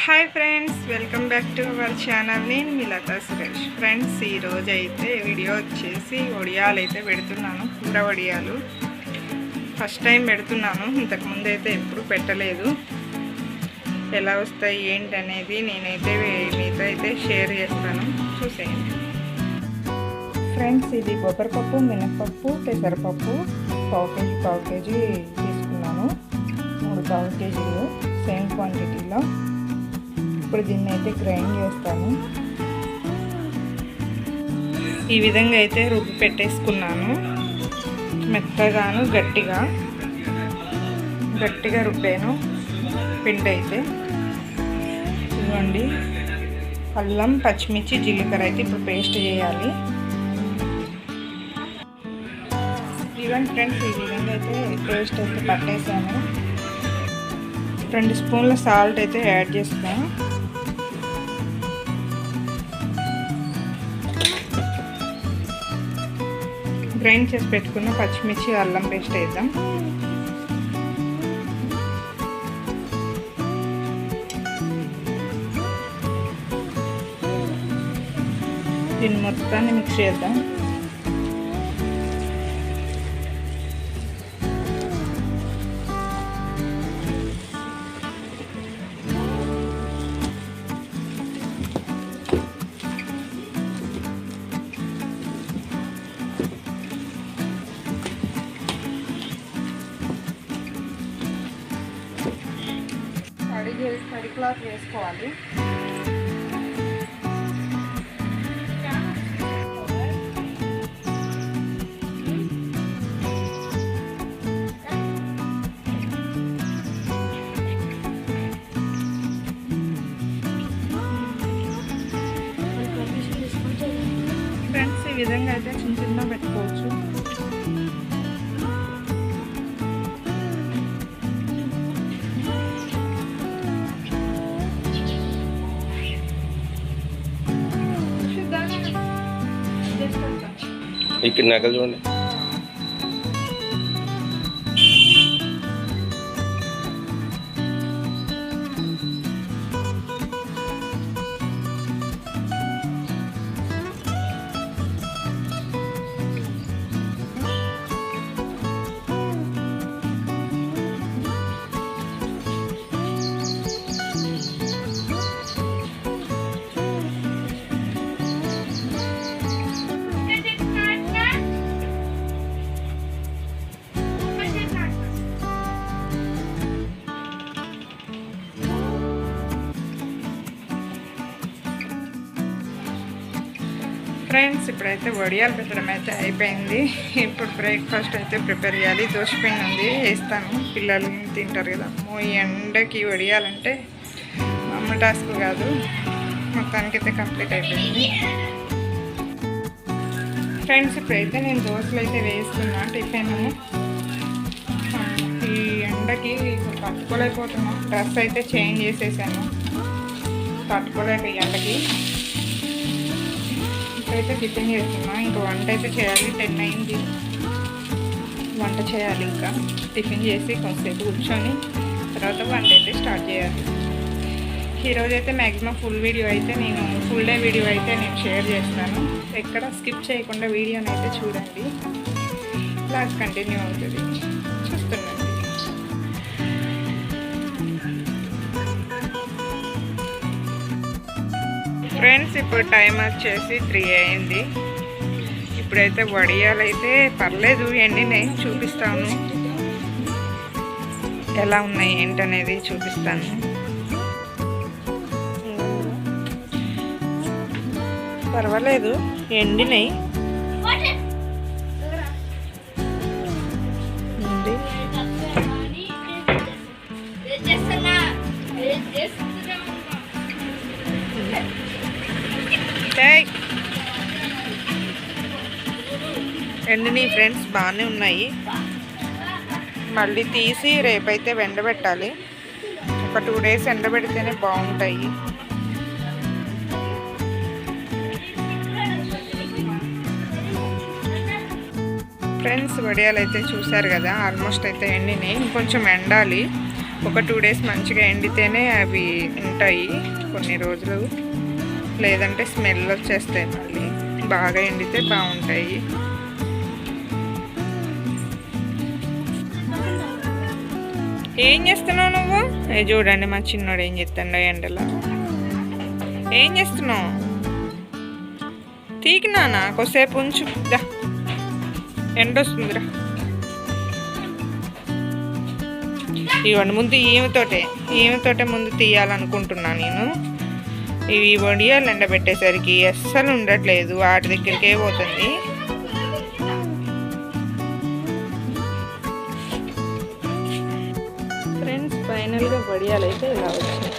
Hi friends, welcome back to our channel. నేను మీ Lata Suresh. Friends, ఈరోజు అయితే వీడియో వచ్చేసి వడియాలు అయితే పెడుతున్నాను. కూర వడియాలు ఫస్ట్ టైం పెడుతున్నాను. ఇంతకుముందు అయితే ఎప్పుడు పెట్టలేదు. ఎలా వస్తాయి ఏంటి అనేది నేనైతే మీతో అయితే షేర్ చేస్తాను, చూసేయండి. ఫ్రెండ్స్, ఇది బొబ్బరిపప్పు, మినప్పప్పు, పెసరపప్పు పావు కేజీ తీసుకున్నాను. 3 పావు కేజీలు సేమ్ క్వాంటిటీలో. ఇప్పుడు దీన్ని అయితే గ్రైండ్ చేస్తాను. ఈ విధంగా అయితే రుబ్బి పెట్టేసుకున్నాను. మెత్తగాను గట్టిగా రుబ్బాను పిండి అయితే. ఇవ్వండి, అల్లం, పచ్చిమిర్చి, జీలకర్ర అయితే ఇప్పుడు పేస్ట్ చేయాలి. ఇవ్వండి ఫ్రెండ్స్, ఈ విధంగా అయితే పేస్ట్ అయితే పట్టేసాను. 2 స్పూన్ల సాల్ట్ అయితే యాడ్ చేస్తాను. గ్రైండ్ చేసి పెట్టుకున్న పచ్చిమిర్చి, అల్లం పేస్ట్ వేద్దాం. దీన్ని మొత్తాన్ని మిక్స్ చేద్దాం. తడి క్లాత్ వేసుకోవాలి. ఫ్రెండ్స్, ఈ విధంగా అయితే చిన్న పెట్టుకోవచ్చు. ఇక్కడ నకలు చూడండి. ఫ్రెండ్స్, ఇప్పుడైతే వడియాలు పెట్టడం అయితే అయిపోయింది. ఇప్పుడు బ్రేక్ఫాస్ట్ అయితే ప్రిపేర్ చేయాలి. దోసపిండి ఉంది, వేస్తాను. పిల్లలు తింటారు కదా. ఈ ఎండకి వడియాలంటే మామూలు టాస్క్ కాదు. మొత్తానికైతే కంప్లీట్ అయిపోయింది. ఫ్రెండ్స్, ఇప్పుడైతే నేను దోశలు అయితే వేస్తున్నా. టిఫిన్ ఈ ఎండకి తట్టుకోలేకపోతున్నా. డ్రెస్ అయితే చేంజ్ చేసేసాను, తట్టుకోలేక ఈ ఎండకి. అయితే టిఫిన్ చేస్తున్నా. ఇంకా వంట అయితే చేయాలి. 10 అయింది. వంట చేయాలి. ఇంకా టిఫిన్ చేసి కొంతసేపు కూర్చొని తర్వాత వంట అయితే స్టార్ట్ చేయాలి. ఈరోజైతే మ్యాక్సిమం ఫుల్ డే వీడియో అయితే నేను షేర్ చేస్తాను. ఎక్కడ స్కిప్ చేయకుండా వీడియోని అయితే చూడండి. క్లాస్ కంటిన్యూ అవుతుంది, చూస్తున్నాను. ఫ్రెండ్స్, ఇప్పుడు టైం వచ్చేసి 3 అయింది. ఇప్పుడైతే వడియాలు అయితే పర్లేదు, ఎండినాయి. చూపిస్తాను ఎలా ఉన్నాయి ఏంటనేది చూపిస్తాను. పర్వాలేదు, ఎండినాయి. ఎండినాయి ఫ్రెండ్స్, బాగానే ఉన్నాయి. మళ్ళీ తీసి రేపైతే ఎండబెట్టాలి. ఒక 2 డేస్ ఎండబెడితేనే బాగుంటాయి. ఫ్రెండ్స్, వడియాలు అయితే చూసారు కదా, ఆల్మోస్ట్ అయితే ఎండినాయి. ఇంకొంచెం ఎండాలి. ఒక 2 డేస్ మంచిగా ఎండితేనే అవి ఉంటాయి కొన్ని రోజులు, లేదంటే స్మెల్ వచ్చేస్తాయి. మళ్ళీ బాగా ఎండితే బాగుంటాయి. ఏం చేస్తున్నావు నువ్వు? చూడండి మా చిన్నోడు ఏం చేస్తాడో ఎండలో. ఏం చేస్తున్నావు? తీకినానా కొద్దిసేపు ఉంచు. ఎండ వస్తుందిరా. ఇవ్వండి ముందు ఈమెతోటే ముందు తీయాలనుకుంటున్నాను నేను. ఇవి వడియాలు ఎండబెట్టేసరికి అస్సలు ఉండట్లేదు, వాటి దగ్గరికే పోతుంది. ఫ్రెండ్స్, ఫైనల్గా వడియాలు అయితే ఇలా వచ్చినాయి.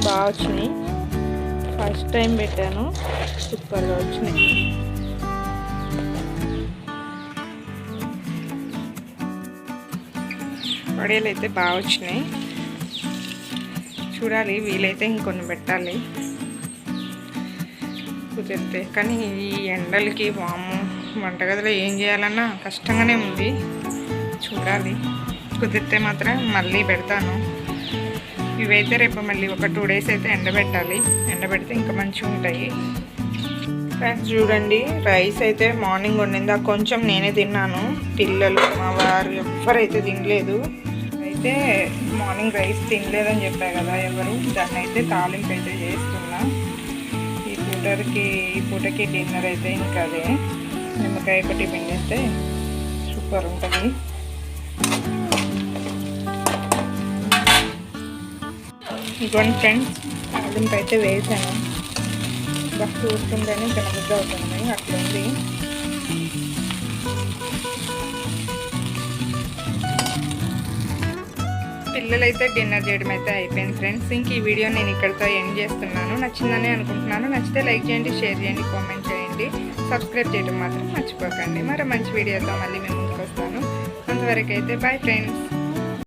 బాగా వచ్చినాయి. ఫస్ట్ టైం పెట్టాను, సూపర్గా వచ్చినాయి. వడియాలు అయితే బాగా వచ్చినాయి. చూడాలి, వీలైతే ఇంకొన్ని పెట్టాలి కుదిరితే. కానీ ఈ ఎండలకి వాము వంటగదిలో ఏం చేయాలన్నా కష్టంగానే ఉంది. చూడాలి, కుదిరితే మాత్రం మళ్ళీ పెడతాను. ఇవైతే రేపు మళ్ళీ ఒక 2 డేస్ అయితే ఎండబెట్టాలి. ఎండబెడితే ఇంకా మంచిగా ఉంటాయి. ఫ్రెండ్స్ చూడండి, రైస్ అయితే మార్నింగ్ వండిందా కొంచెం నేనే తిన్నాను. పిల్లలు మా వారు ఎవరైతే తినలేదు. అయితే మార్నింగ్ రైస్ తినలేదని చెప్పా కదా ఎవరు, దాన్ని అయితే తాలింపు అయితే చేస్తున్నా. ఈ పూటకి డిన్నర్ అయితే ఇంకా అదే. నిమ్మకాయ ఒకటి పిండిస్తే సూపర్ ఉంటుంది. ఇదిగోండి ఫ్రెండ్స్, తాలింపు అయితే వేసాను. బస్ చూస్తుంటేనే తినబుద్ధి అవుతుంది, అట్లుంది. పిల్లలైతే డిన్నర్ చేయడం అయితే అయిపోయింది ఫ్రెండ్స్. ఇంక ఈ వీడియో నేను ఇక్కడితో ఎండ్ చేస్తున్నాను. నచ్చిందని అనుకుంటున్నాను. నచ్చితే లైక్ చేయండి, షేర్ చేయండి, కామెంట్ చేయండి, సబ్స్క్రైబ్ చేయడం మాత్రం మర్చిపోకండి. మరో మంచి వీడియోతో మళ్ళీ మేము ముందుకు వస్తాను. అంతవరకు అయితే బాయ్ ఫ్రెండ్స్.